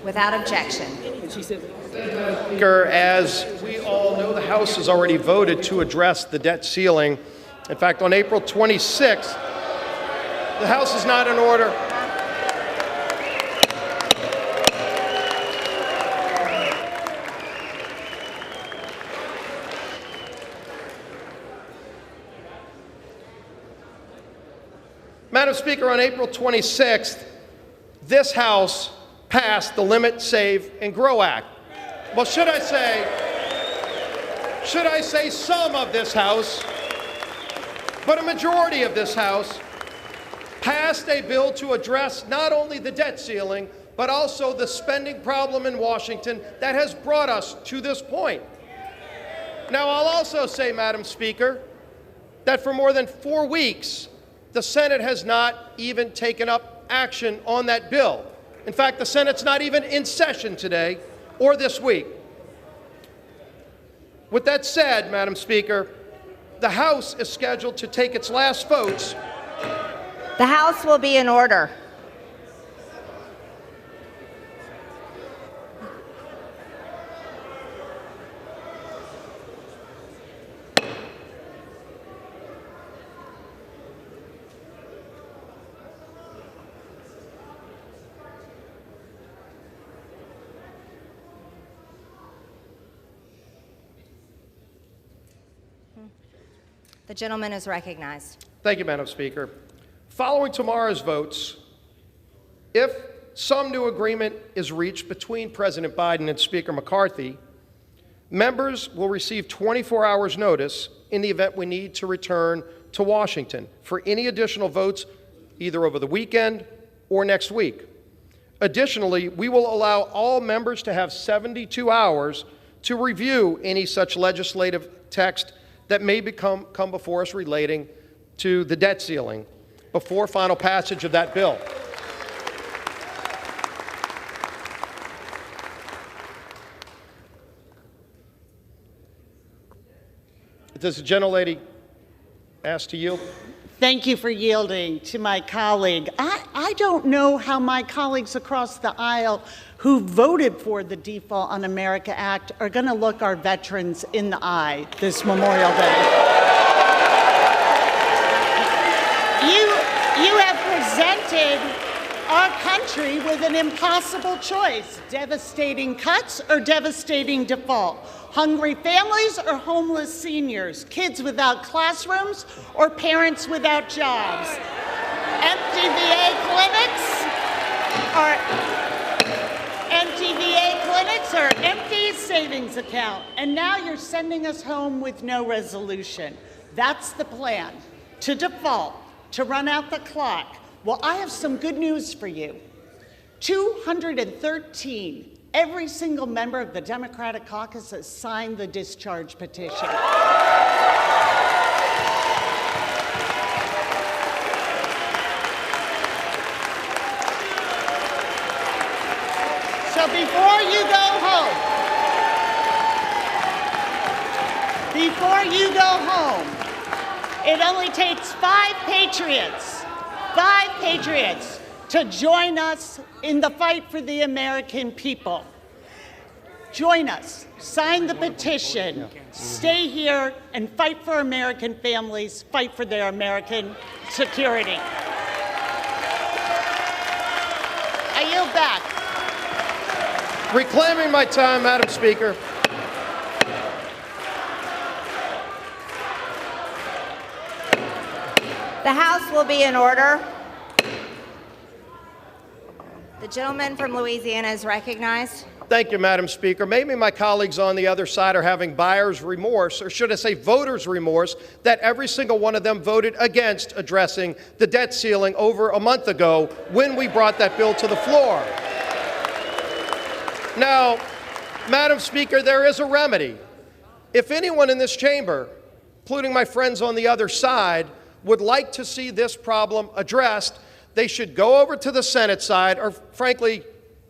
Without objection. Speaker, as we all know, the House has already voted to address the debt ceiling. In fact, on April 26th, the House is not in order. Madam Speaker, on April 26th, this House passed the Limit, Save, and Grow Act. Well, should I say some of this House, but a majority of this House passed a bill to address not only the debt ceiling, but also the spending problem in Washington that has brought us to this point. Now, I'll also say, Madam Speaker, that for more than 4 weeks, the Senate has not even taken up action on that bill. In fact, the Senate's not even in session today or this week. With that said, Madam Speaker, the House is scheduled to take its last votes. The House will be in order. The gentleman is recognized. Thank you, Madam Speaker. Following tomorrow's votes, if some new agreement is reached between President Biden and Speaker McCarthy, members will receive 24 hours notice in the event we need to return to Washington for any additional votes either over the weekend or next week. Additionally, we will allow all members to have 72 hours to review any such legislative text that may come before us relating to the debt ceiling before final passage of that bill. Does the gentlelady ask to yield? Thank you for yielding to my colleague. I don't know how my colleagues across the aisle who voted for the Default on America Act are going to look our veterans in the eye this Memorial Day. You have presented our country with an impossible choice: devastating cuts or devastating default. Hungry families or homeless seniors, kids without classrooms or parents without jobs. Empty VA clinics or empty savings account. And now you're sending us home with no resolution. That's the plan, to default, to run out the clock. Well, I have some good news for you. 213 every single member of the Democratic caucus has signed the discharge petition. So before you go home, it only takes 5 patriots to join us in the fight for the American people. Join us, sign the petition, stay here and fight for American families, fight for their American security. I yield back. Reclaiming my time, Madam Speaker. The House will be in order. The gentleman from Louisiana is recognized. Thank you, Madam Speaker. Maybe my colleagues on the other side are having buyer's remorse, or should I say voter's remorse, that every single one of them voted against addressing the debt ceiling over a month ago when we brought that bill to the floor. Now, Madam Speaker, there is a remedy. If anyone in this chamber, including my friends on the other side, would like to see this problem addressed, they should go over to the Senate side, or frankly,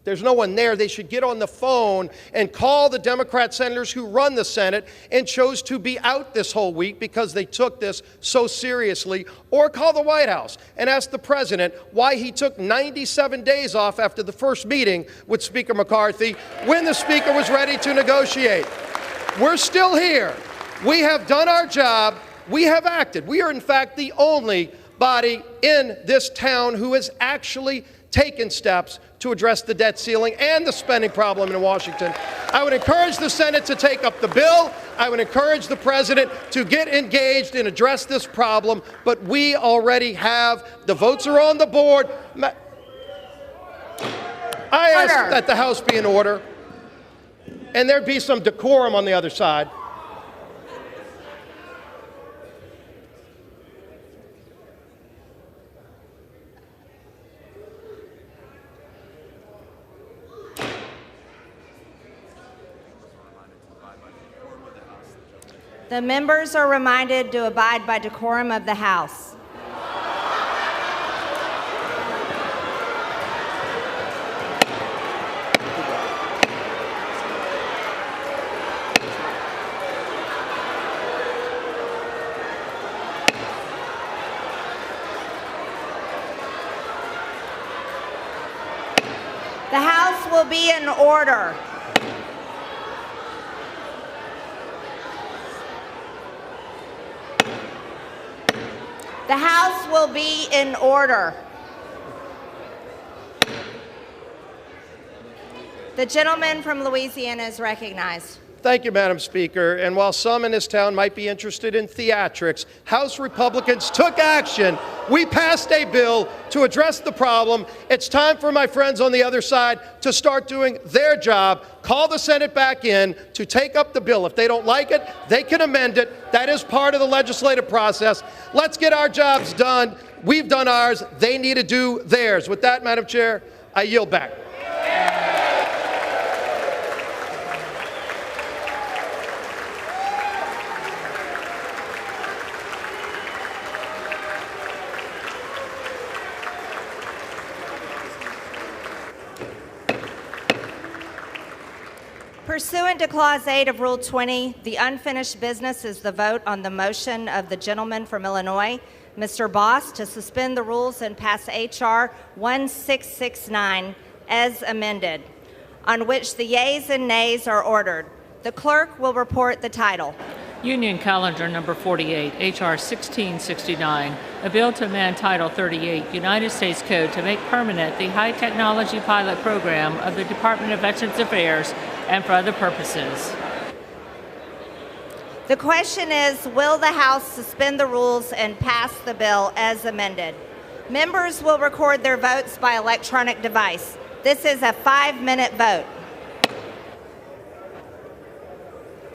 There's no one there. They should get on the phone and call the Democrat senators who run the Senate and chose to be out this whole week because they took this so seriously, or call the White House and ask the president why he took 97 days off after the first meeting with Speaker McCarthy when the Speaker was ready to negotiate. We're still here. We have done our job. We have acted. We are, in fact, the only body in this town who has actually taken steps to address the debt ceiling and the spending problem in Washington. I would encourage the Senate to take up the bill. I would encourage the president to get engaged and address this problem, but we already have. The votes are on the board. I ask that the House be in order and there be some decorum on the other side. The members are reminded to abide by decorum of the House. The House will be in order. The House will be in order. The gentleman from Louisiana is recognized. Thank you, Madam Speaker. And while some in this town might be interested in theatrics, House Republicans took action. We passed a bill to address the problem. It's time for my friends on the other side to start doing their job. Call the Senate back in to take up the bill. If they don't like it, they can amend it. That is part of the legislative process. Let's get our jobs done. We've done ours. They need to do theirs. With that, Madam Chair, I yield back. Pursuant to Clause 8 of Rule 20, the unfinished business is the vote on the motion of the gentleman from Illinois, Mr. Boss, to suspend the rules and pass H.R. 1669 as amended, on which the yeas and nays are ordered. The clerk will report the title. Union Calendar Number 48, H.R. 1669, a bill to amend Title 38, United States Code to make permanent the High Technology Pilot Program of the Department of Veterans Affairs and for other purposes. The question is, will the House suspend the rules and pass the bill as amended? Members will record their votes by electronic device. This is a 5-minute vote.